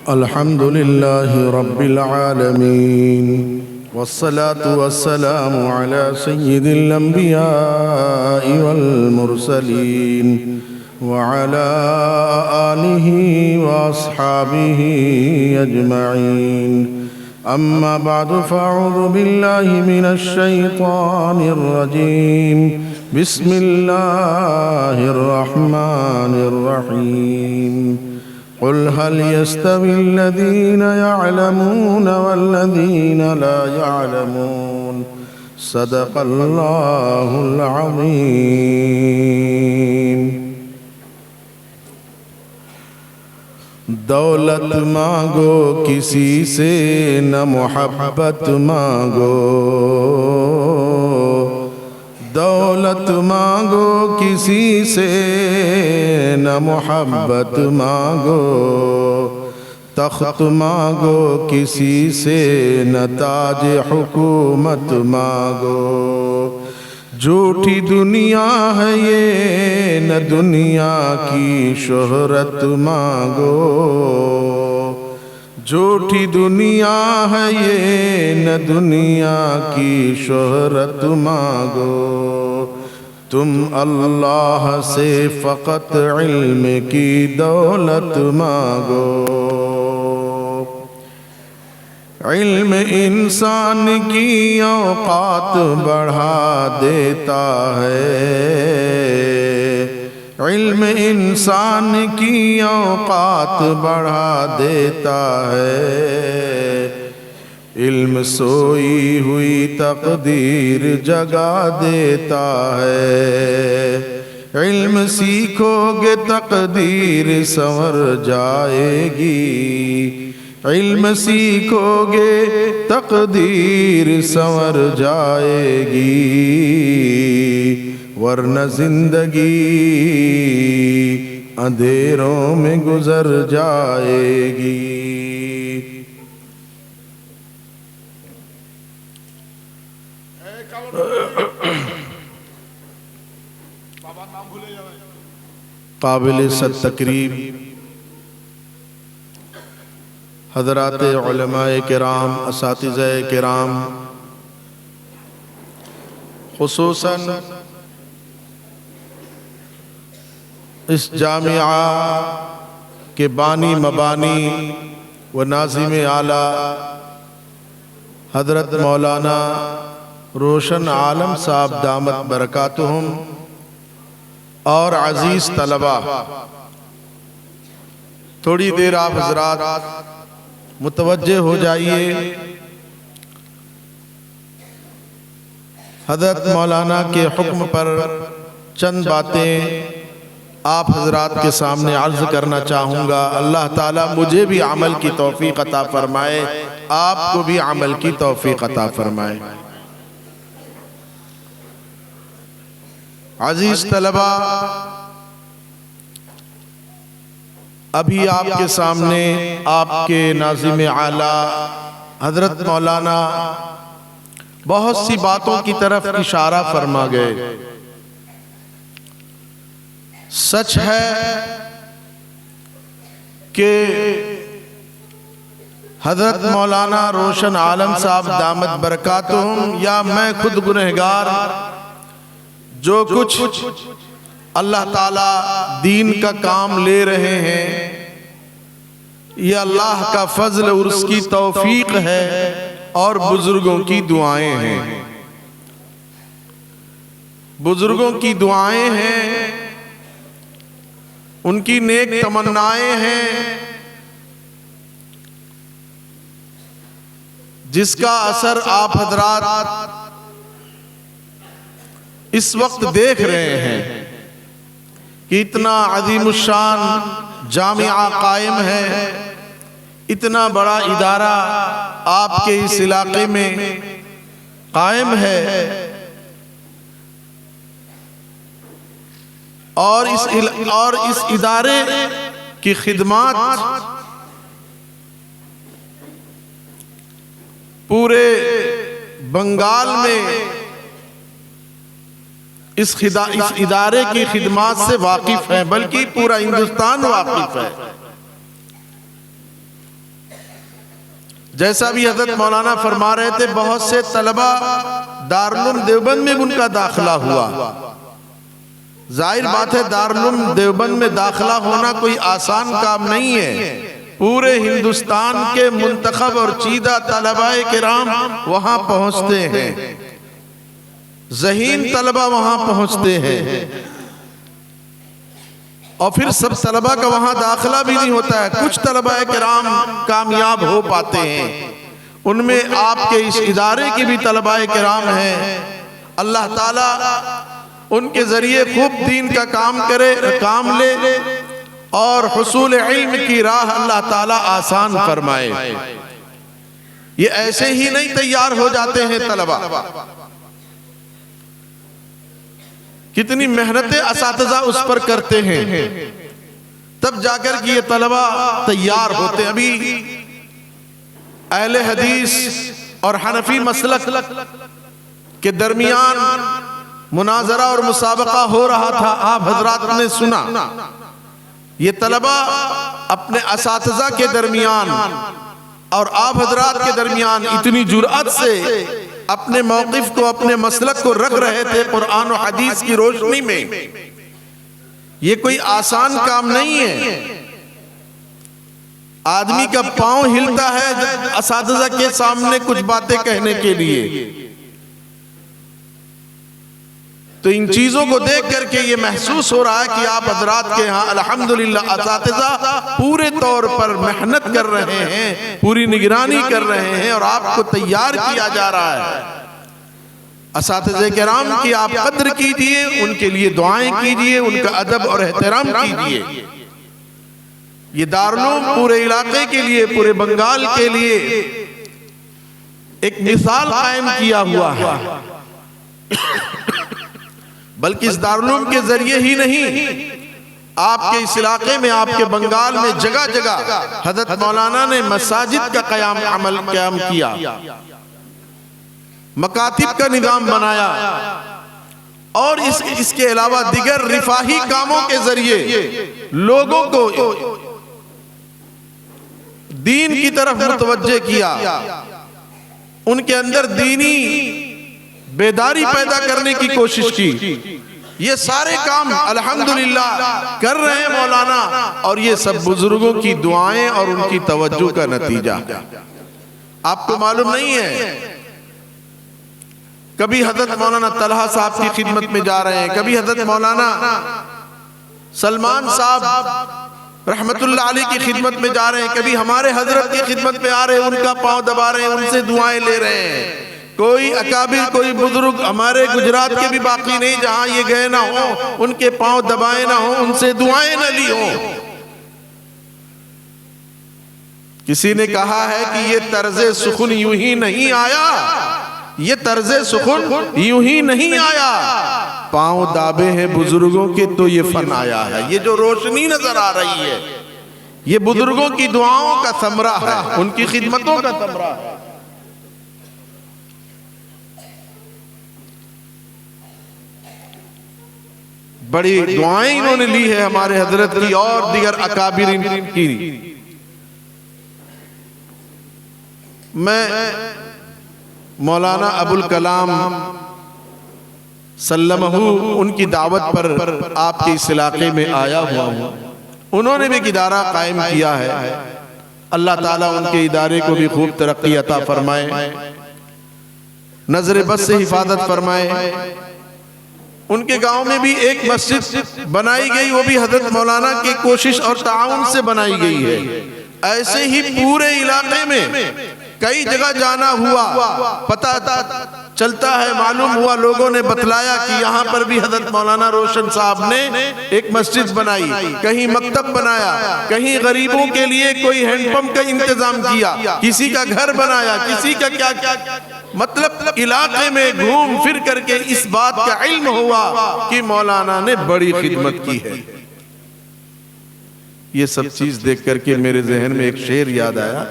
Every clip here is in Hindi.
अल्हम्दुलिल्लाहि रब्बिल आलमीन वस्सलातु वस्सलामु अला सय्यिदिल अंबियाइ वल मुरसलीन व अला आलिहि व अस्हाबिहि अजमईन। अम्मा बअदु फ़अऊज़ु बिल्लाहि मिनश शैतानिर रजीम। बिस्मिल्लाहिर रहमानिर रहीम। क़ुल हल यस्तविल्लज़ीन यअलमून वल्लज़ीन ला यअलमून। सदक़ल्लाहुल अज़ीम। दौलत मांगो किसी से न मोहब्बत मांगो, दौलत मांगो किसी से न मोहब्बत मांगो, तख्त मांगो किसी से न ताज हुकूमत मांगो। झूठी दुनिया है ये न दुनिया की शोहरत मांगो, झूठी दुनिया है ये न दुनिया की शोहरत मांगो। तुम अल्लाह से फ़क़त इल्म की दौलत मांगो। इल्म इंसान की औकात बढ़ा देता है, इल्म इंसान की औकात बढ़ा देता है। इल्म सोई हुई तकदीर जगा देता है। इल्म सीखोगे तकदीर संवर जाएगी, इल्म सीखोगे तकदीर संवर जाएगी। वरना जिंदगी अंधेरों में गुजर जाएगी। काबिल सत्तकरीब हज़रात उलमाए किराम, असातिज़ाए किराम, खुसूसन इस जामिया के बानी मबानी व नाज़िम आला हज़रत मौलाना रोशन आलम साहब दामत बरकातुहुम और अजीज़ तलबा, थोड़ी देर आप हज़रात मुतवज्जे हो जाइए। हज़रत मौलाना के हुक्म पर चंद बातें आप हज़रात के सामने अर्ज़ करना चाहूँगा। अल्लाह ताला मुझे भी अमल की तौफ़ीक़ अता फ़रमाए, आपको भी अमल की तौफ़ीक़ अता फ़रमाए। अजीज़ तलबा, अभी आपके सामने आपके नाज़िम आला हज़रत मौलाना बहुत सी बातों की तरफ इशारा फरमा गए। सच है कि हज़रत मौलाना रोशन आलम साहब दामत बरकातुहुम या मैं खुद गुनहगार जो कुछ अल्लाह ताला दीन का काम ले रहे हैं, ये अल्लाह का फजल और उसकी तौफीक है और बुजुर्गों की दुआएं हैं। बुजुर्गों की दुआएं हैं, उनकी नेक तमन्नाएं हैं, जिसका असर आप हज़रात इस वक्त देख रहे हैं कि इतना अज़ीमुश्शान जामिया कायम है, इतना बड़ा इदारा आपके इस इलाके में कायम है और इस इदारे की खिदमत पूरे बंगाल में इस इदारे की खिदमत से वाकिफ है, बल्कि पूरा हिंदुस्तान वाकिफ है। जैसा भी हजरत मौलाना फरमा रहे थे, बहुत से तलबा दारुल देवबंद में उनका दाखिला हुआ। जाहिर बात है दारुल देवबंद में दाखिला होना कोई आसान काम नहीं है। पूरे हिंदुस्तान के मुंतखब और चीदा तलबाए किराम वहां पहुंचते हैं, ज़हीन तलबा वहां पहुंचते हैं, और फिर सब तलबा का वहां दाखिला भी नहीं होता है। कुछ तलबाए किराम कामयाब हो पाते हैं, उनमें आपके इस इदारे के भी तलबाए किराम हैं। अल्लाह ताला उनके जरिए खूब दीन का काम ले और हुसूल इल्म की राह अल्लाह ताला आसान फरमाए। ये ऐसे ही नहीं तैयार हो जाते हैं तलबा, कितनी मेहनतें असातिज़ा उस पर करते हैं, तब जाकर कि ये तलबा तैयार होते हैं। अभी अहले हदीस और हनफी मसलक के दरमियान मुनाजरा और मुसाबका हो रहा था, आप हजरात ने सुना। ये तलबा अपने असातिज़ा के दरमियान और आप हजरात के दरमियान इतनी जुर्अत से अपने मौक़िफ़ को, अपने मसलक को रख रहे थे कुरान और हदीस की रोशनी में। ये कोई आसान काम नहीं है। आदमी का पांव हिलता है असातिज़ा के सामने कुछ बातें कहने के लिए। तो इन चीजों को देख करके ये महसूस हो रहा है कि आप हजरात के यहाँ अल्हम्दुलिल्लाह असातिज़ा पूरे तौर पर मेहनत कर रहे हैं, पूरी निगरानी कर रहे हैं और आपको तैयार किया जा रहा है। असातिज़े किराम की आप कद्र कीजिए, उनके लिए दुआएं कीजिए, उनका अदब और एहतराम कीजिए। ये दारुल पूरे इलाके के लिए, पूरे बंगाल के लिए एक मिसाल कायम किया हुआ है। बल्कि इस दारुल के जरिए ही नहीं, आपके इस इलाके में, आपके बंगाल में जगह जगह हजरत मौलाना ने मसाजिद का क़याम किया, मकातिब का निज़ाम बनाया और इसके अलावा दिगर रिफाही कामों के जरिए लोगों को दीन की तरफ मुतवज्जे किया, उनके अंदर दीनी बेदारी पैदा करने की कोशिश की। ये सारे काम अल्हम्दुलिल्लाह कर रहे हैं मौलाना, और ये सब बुजुर्गों की दुआएं और उनकी तवज्जो का नतीजा। आपको मालूम नहीं है, कभी हजरत मौलाना तलहा साहब की खिदमत में जा रहे हैं, कभी हजरत मौलाना सलमान साहब रहमतुल्लाह अलैह की खिदमत में जा रहे हैं, कभी हमारे हजरत की खिदमत में आ रहे हैं, उनका पांव दबा रहे हैं, उनसे दुआएं ले रहे हैं। कोई अकाबिर, कोई बुजुर्ग हमारे गुजरात के भी बाकी नहीं जहां ये गए ना हो, उनके पांव दबाए ना हो, उनसे दुआएं न ली हो। किसी ने कहा है कि ये तर्ज़े सुखुन यूं ही नहीं आया, ये तर्ज़े सुखुन यूं ही नहीं आया, पांव दाबे हैं बुजुर्गों के तो ये फन आया है। ये जो रोशनी नजर आ रही है, ये बुजुर्गों की दुआओं का समरा है, उनकी खिदमतों का समरा है। बड़ी दुआएं इन्होंने ली है हमारे हजरत की और दिगर अकाबिरीन की। मैं मौलाना अबुल कलाम सल्लमहु उनकी दावत पर आपके इस इलाके में आया हुआ हूँ। उन्होंने भी एक इदारा कायम किया है। अल्लाह ताला उनके इदारे को भी खूब तरक्की अता फरमाए, नजर बस से हिफाजत फरमाए। उनके गांव में भी एक मस्जिद बनाई गई, वो भी हजरत मौलाना की कोशिश और ताउन से बनाई गई है। ऐसे ही पूरे इलाके में कई जगह जाना हुआ, पता चलता है, मालूम हुआ, लोगों ने बतलाया कि यहाँ पर भी हजरत मौलाना रोशन साहब ने एक मस्जिद बनाई, कहीं मकतब बनाया, कहीं गरीबों के लिए कोई हैंडपंप का इंतजाम किया, किसी का घर बनाया, किसी का क्या क्या, मतलब इलाके में घूम फिर करके इस बात का इल्म हुआ कि मौलाना ने बड़ी खिदमत की है। ये सब चीज देख करके मेरे जहन में एक शेर याद आया।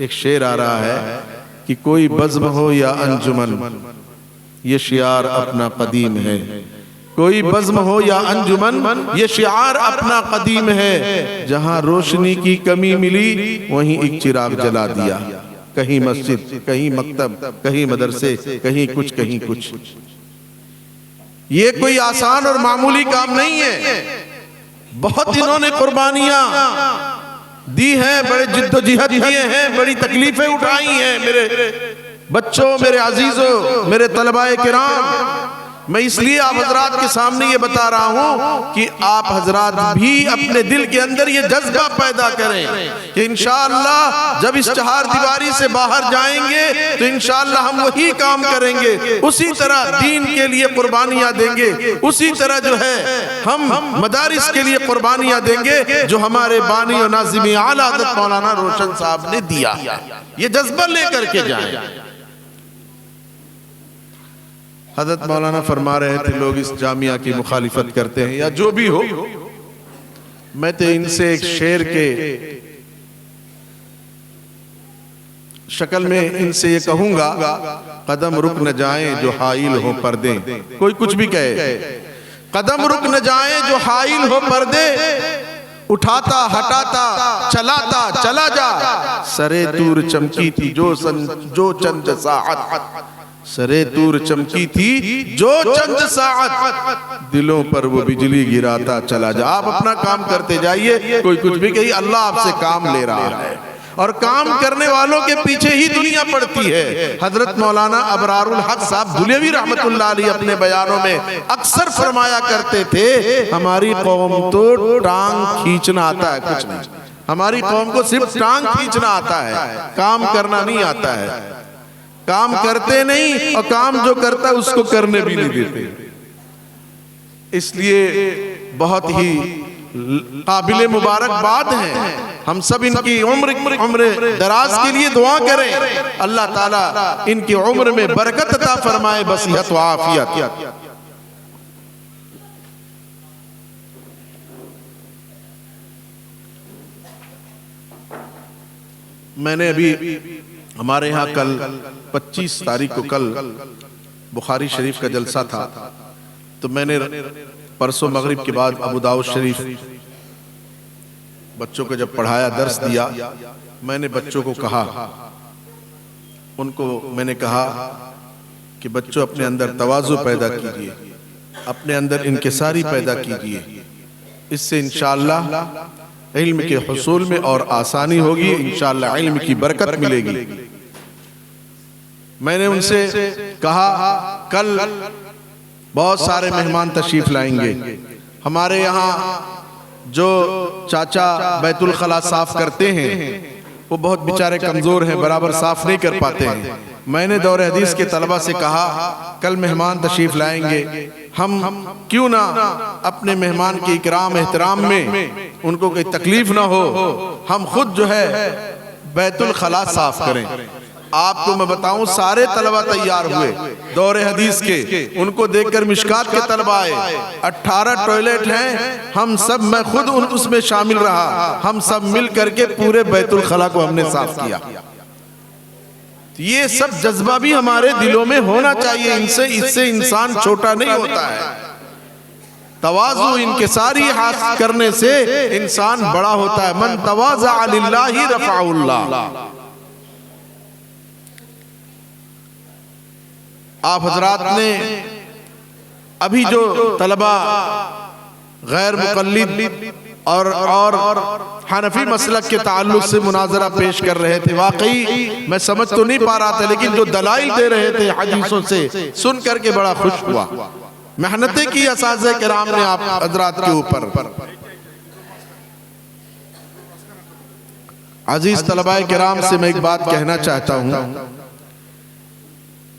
एक शेर आ रहा है कि कोई बज़्म हो या अंजुमन, ये शियार अपना कदीम है। कोई बज़्म हो या अंजुमन, ये शियार अपना कदीम है। जहां रोशनी की कमी मिली वहीं एक चिराग जला दिया। कहीं मस्जिद, कहीं मकतब, कहीं मदरसे, कहीं कुछ। ये कोई आसान और मामूली काम नहीं है। बहुत इन्होंने कुर्बानियां दी हैं, बड़े जिद्दोजहद किए हैं, बड़ी तकलीफें उठाई हैं। मेरे बच्चों, मेरे अजीजों, मेरे तलबाए किराम, मैं इसलिए आप हजरात के सामने ये बता रहा हूं कि आप हजरात भी अपने दिल के अंदर ये जज्बा पैदा करें कि इंशाअल्लाह जब इस चार दीवारी से बाहर जाएंगे तो इंशाअल्लाह हम वही काम करेंगे, उसी तरह दीन के लिए कुर्बानियां देंगे, उसी तरह जो है हम मदारिस के लिए कुर्बानियां देंगे जो हमारे बानी और नाज़िम आला हज़रत मौलाना रोशन साहब ने दिया। ये जज्बा लेकर के जाएं। हज़रत मौलाना फरमा रहे थे लोग इस जामिया की मुखालिफत करते हैं या जो भी हो, मैं तो इनसे एक शेर के शक्ल में इनसे ये कहूंगा, कदम रुक न जाएं जो हाइल हो पर्दे। कोई कुछ भी कहे, कदम रुक न जाएं जो हाइल हो पर्दे, उठाता हटाता चलाता चला जा, सरे तूर चमकी थी जो चंद साअत, सरे तूर चमकी थी जो चंद साअत, दिलों पर वो बिजली गिराता चला जा। आप अपना काम करते जाइए, कोई कुछ भी कही, अल्लाह आपसे काम ले रहा है और काम करने वालों के पीछे ही दुनिया पड़ती है। हजरत मौलाना अबरारुल हक साहब दुलेवी रहमतुल्लाह अलैह अपने बयानों में अक्सर फरमाया करते थे, हमारी कौम तो टांग खींचना आता है, कुछ नहीं। हमारी कौम को सिर्फ टांग खींचना आता है, काम करना नहीं आता है। काम करते नहीं और काम जो करता है उसको करने भी नहीं देते। इसलिए बहुत ही काबिले मुबारकबाद हैं। हम सब इनकी उम्र दराज के लिए दुआ करें, अल्लाह ताला इनकी उम्र में बरकत अता फरमाए, बसीहत व आफियत। मैंने अभी हमारे यहाँ कल 25 तारीख को कल बुखारी शरीफ का जलसा था, तो मैंने परसों मगरिब के बाद अबू दाऊद शरीफ बच्चों को जब पढ़ाया, दर्स दिया, मैंने बच्चों को कहा, उनको मैंने कहा कि बच्चों अपने अंदर तवाज़ु पैदा कीजिए, अपने अंदर इनकिसारी पैदा कीजिए, इससे इंशाअल्लाह इल्म के हुसूल में और आसानी होगी, इंशाअल्लाह इल्म की बरकत मिलेगी। मैंने उनसे कहा कल बहुत सारे मेहमान तशरीफ लाएंगे। हमारे यहाँ जो चाचा बैतुल खला साफ करते हैं वो बहुत बेचारे कमजोर हैं, बराबर साफ नहीं कर पाते हैं। मैंने दौरे हदीस के तलबा से कहा कल मेहमान तशरीफ लाएंगे, हम क्यों ना अपने मेहमान के इकराम एहतराम में उनको कोई तकलीफ ना हो, हम खुद जो है बैतुल खला साफ करें। आपको मैं बताऊं, सारे तलबा तैयार हुए दौरे हदीस के, उनको देखकर मिशकात के तलबा आए। 18 टॉयलेट हैं, हम सब, मैं खुद उसमें शामिल रहा, हम सब मिल करके पूरे बैतुल खला को हमने साफ किया। ये सब जज्बा भी हमारे दिलों में होना चाहिए। इससे इंसान छोटा नहीं होता है। तवाज़ु इनकिसारी हासिल करने से इंसान बड़ा होता है। मन तवाज़ा लिल्लाहि रफ़अहुल्लाह। आप हजरात ने अभी जो तलबा गैर मुक़ल्लिद और हनफी मसलक के ताल्लुक से मुनाजरा पेश कर रहे थे, वाकई मैं समझ तो नहीं पा रहा था, लेकिन जो दलाइल दे रहे थे हदीसों से सुन करके बड़ा खुश हुआ। मेहनतें की असातिज़े किराम ने आप हजरात के ऊपर। अजीज तलबाए किराम से मैं एक बात कहना चाहता हूं।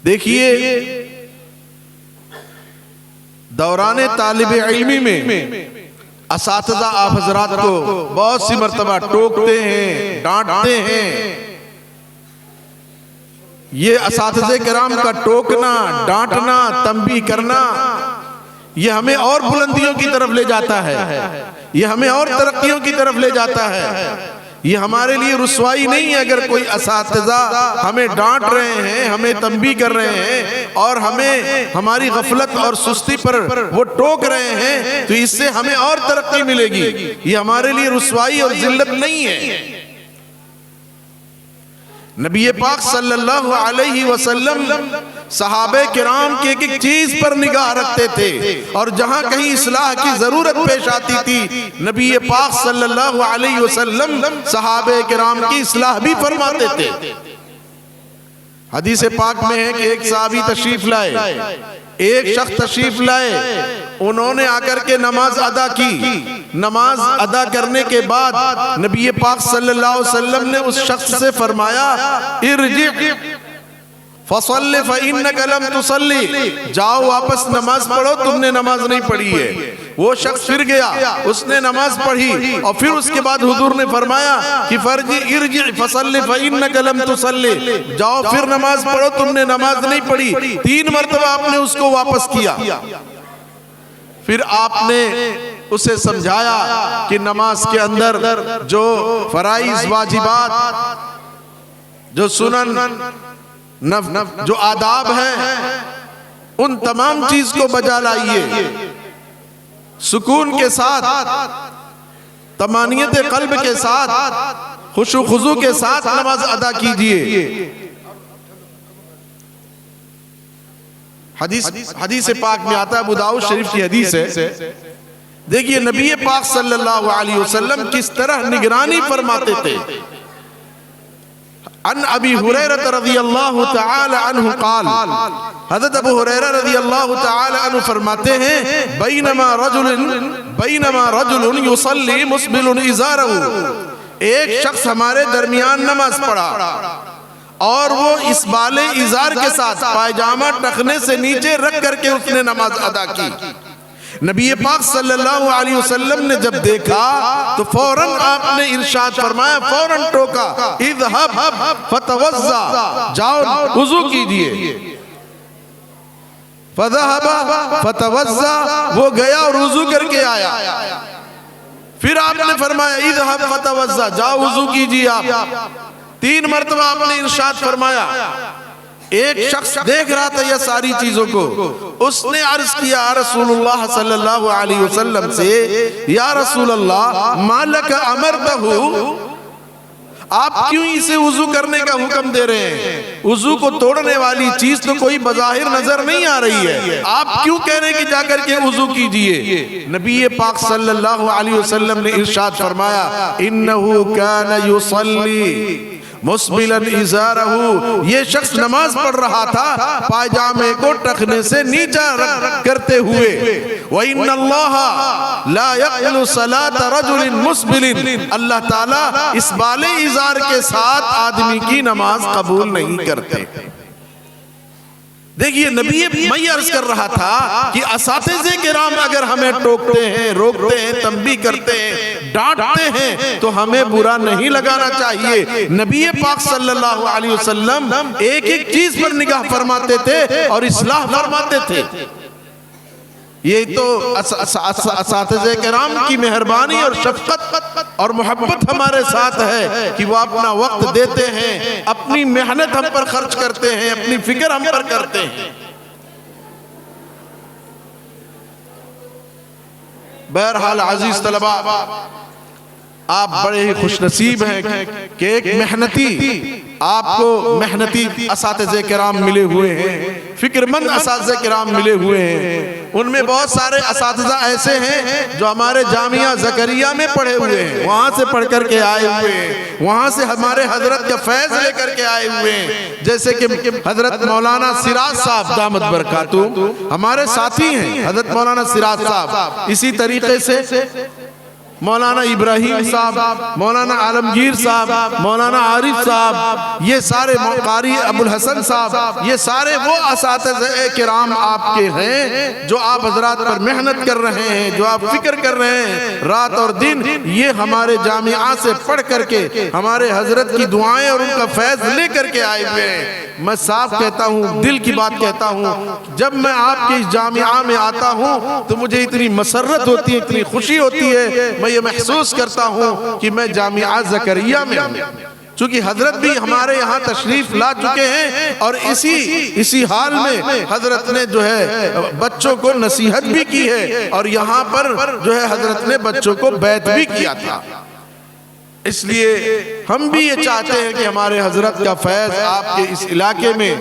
देखिए, दौराने तालिब इल्मी में असातिज़ा आप हजरात को बहुत सी मर्तबा टोकते हैं, डांटते हैं। ये असातिज़े किराम का टोकना, डांटना, तंबीह करना, ये हमें और बुलंदियों की तरफ ले जाता है, ये हमें और तरक्कियों की तरफ ले जाता है। ये हमारे लिए रुसवाई नहीं है अगर कोई असातिज़ा हमें डांट रहे हैं, हमें तंबीह कर रहे हैं और हमें हमारी गफलत और सुस्ती पर वो टोक रहे हैं, तो इससे हमें और तरक्की मिलेगी। ये हमारे लिए रुसवाई और जिल्लत नहीं है। नबी पाक सल्लल्लाहु अलैहि वसल्लम सहाबे किराम की एक एक चीज पर निगाह रखते थे, और जहां कहीं इस्लाह की जरूरत पेश आती थी नबी पाक सल्लल्लाहु अलैहि वसल्लम सहाबे किराम की इस्लाह भी फरमाते थे। हदीस पाक में है कि एक सहाबी तशरीफ लाए, एक शख्स तशरीफ लाए, उन्होंने आकर के नमाज अदा की। नमाज अदा करने के बाद नबी पाक सल्लल्लाहु अलैहि वसल्लम ने उस शख्स से फरमाया, इरजी फसल्ली फइन्नका लम तुसल्ली, जाओ वापस नमाज पढ़ो, तुमने नमाज नहीं पढ़ी है। वो शख्स फिर गया, उसने नमाज पढ़ी, और फिर उसके बाद हुजूर ने फरमाया कि फर्जी इरजी फसल्ली फइन्नका लम तुसल्ली, जाओ फिर नमाज पढ़ो, तुमने नमाज नहीं पढ़ी। 3 मरतबा आपने उसको वापस किया। फिर आपने उसे समझाया कि नमाज के अंदर जो फराइज वाजिबात, जो सुनन जो आदाब है, उन तमाम चीज को बजा लाइए, सुकून के साथ, तमानियत कल्ब के साथ, खुशू खुजू के साथ नमाज अदा कीजिए। हदीस पाक में आता है, अबू दाऊद शरीफ की हदीस है। देखिए नबी पाक सल्लल्लाहु अलैहि वसल्लम किस तरह निगरानी फरमाते थे। अन अबी हुरैरा रज़ियल्लाहु तआला अन्हु क़ाल, हज़रत अबू हुरैरा रज़ियल्लाहु तआला अन्हु फरमाते हैं, बैनमा रजुलन युसल्ली मुस्बिलुन इज़ारहु, एक शख्स हमारे दरमियान नमाज पढ़ा और वो इस बाले इज़ार के साथ पायजामा टखने से नीचे रख करके उसने नमाज अदा की। नबी पाक सल्लल्लाहु अलैहि वसल्लम ने जब देखा तो फौरन आपने इरशाद फरमाया, फौरन टोका, इज़हब फतवज़्ज़ा, जाओ वुज़ू कीजिए। फज़हब फतवज़्ज़ा, वो गया और वुज़ू करके आया। फिर आपने फरमाया, इज़हब फतवज़्ज़ा, जाओ वुज़ू कीजिए आप। 3 मरतबा आपने इरशाद फरमाया। एक शख्स देख रहा था यह सारी चीजों को, उसने अर्ज किया रसूलुल्लाह सल्लल्लाहु अलैहि वसल्लम से, या रसूलल्लाह मालक अमरतहु, आप क्यों इसे वुजू करने का हुक्म दे रहे हैं? वुजू को तोड़ने वाली चीज तो कोई बज़ाहिर नजर नहीं आ रही है, आप क्यों कह रहे हैं कि जाकर के वुजू कीजिए? नबी पाक सल्लल्लाहु अलैहि वसल्लम ने इरशाद फरमाया, इन्नहु कान युसल्ली मुस्बिलन इज़ारहु, ये शख्स नमाज पढ़ रहा था पायजामे को टखने से नीचा करते हुए। व इन्नल्लाहा ला यक़बलु सलात रजुलिन मुस्बिलिन, अल्लाह ताला इस बाले इज़ार के साथ आदमी की नमाज कबूल नहीं करते। देखिए नबी, मैं अर्ज कर रहा था कि असातिज़े किराम अगर हमें टोकते हैं, रोकते हैं, तंबीह करते हैं, डांटते हैं, तो हमें बुरा नहीं लगाना चाहिए। नबी पाक सल्लल्लाहु अलैहि वसल्लम एक एक चीज पर निगाह फरमाते थे और इस्लाह फरमाते थे। ये तो असातिज़े किराम की मेहरबानी और शफ़क़त और मोहब्बत हमारे साथ है कि वो अपना वक्त देते हैं, अपनी मेहनत हम पर खर्च करते हैं, अपनी फिक्र हम पर करते हैं। बहरहाल अजीज तलबा, आप बड़े ही खुशनसीब हैं कि एक मेहनती, आपको मेहनती असातिज़े किराम मिले हुए हैं, फिक्रमंद असातिज़े किराम मिले हुए हैं। उनमें बहुत सारे असातिज़ा ऐसे हैं जो हमारे जामिया ज़करिया में पढ़े हुए हैं, वहाँ से पढ़ कर के आए हुए हैं, वहाँ से हमारे हजरत का फैज़ लेकर के आए हुए हैं। जैसे कि हजरत मौलाना सिराज साहब दामत बरकातुहू हमारे साथी हैं, हजरत मौलाना सिराज साहब। इसी तरीके से मौलाना इब्राहिम साहब, मौलाना आलमगीर साहब, मौलाना आरिफ साहब, ये सारे कारी अबुल हसन साहब, ये सारे वो असातिज़े किराम आपके हैं जो आप हजरात पर मेहनत कर रहे हैं, जो आप फिक्र कर रहे हैं रात और दिन। ये हमारे जामिया से पढ़ करके हमारे हजरत की दुआएं और उनका फैज़ ले करके आए हुए हैं। मैं साफ कहता हूँ, दिल की बात कहता हूँ, जब मैं आपके इस जामिया में आता हूँ तो मुझे इतनी मसरत होती है, इतनी खुशी होती है, मैं ये महसूस करता हूँ कि मैं जामिया ज़करिया में हूँ। चूंकि हजरत भी हमारे यहाँ तशरीफ ला चुके हैं और इसी हाल में हजरत ने जो है बच्चों को नसीहत भी की है और यहाँ पर जो है हजरत ने बच्चों को बैत भी किया था। इसलिए हम भी ये चाहते हैं कि हमारे हजरत का फैज़ आपके इस इलाके में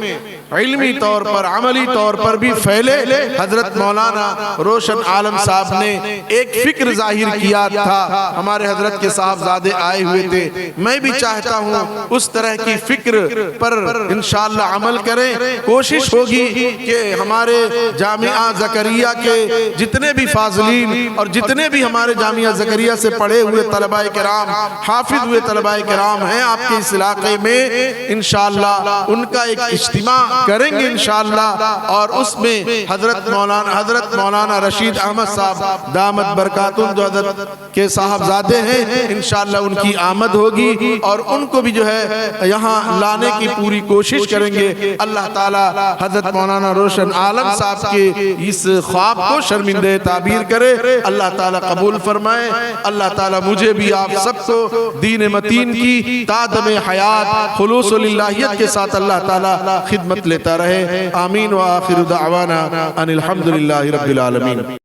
इल्मी तौर पर, अमली तौर पर भी फैले। हजरत मौलाना रोशन आलम साहब ने एक फिक्र जाहिर किया था, हमारे हजरत के साहबजादे आए हुए थे, मैं भी चाहता हूँ उस तरह की फिक्र पर इंशाअल्लाह अमल करें। कोशिश होगी कि हमारे जामिया ज़करिया के जितने भी फाज़िलीन और जितने भी हमारे जामिया ज़करिया से पढ़े हुए तलबाए किराम, हाफिज हुए तलबाए किराम हैं आपके इस इलाके में, इंशाअल्लाह उनका एक इज्तिमा करेंगे इंशाअल्लाह। और उसमें हजरत मौलाना रशीद अहमद साहब दामत बरकातुहुम जो हजरत के साहबजादे हैं, इंशाअल्लाह उनकी आमद होगी और उनको भी जो है यहाँ लाने की पूरी कोशिश करेंगे। अल्लाह ताला हजरत मौलाना रोशन आलम साहब के इस ख्वाब को शर्मिंदे ताबीर करे, अल्लाह ताला कबूल फरमाए। अल्लाह ताला मुझे भी आप सबको दीन मतीन की तादम हयात खुलूस लिल्लाहियत के साथ अल्लाह ताला खिदमत लेता रहे। आमीन व आखिर दावाना अनिल हम्दुलिल्लाहि रब्बिल आलमीन।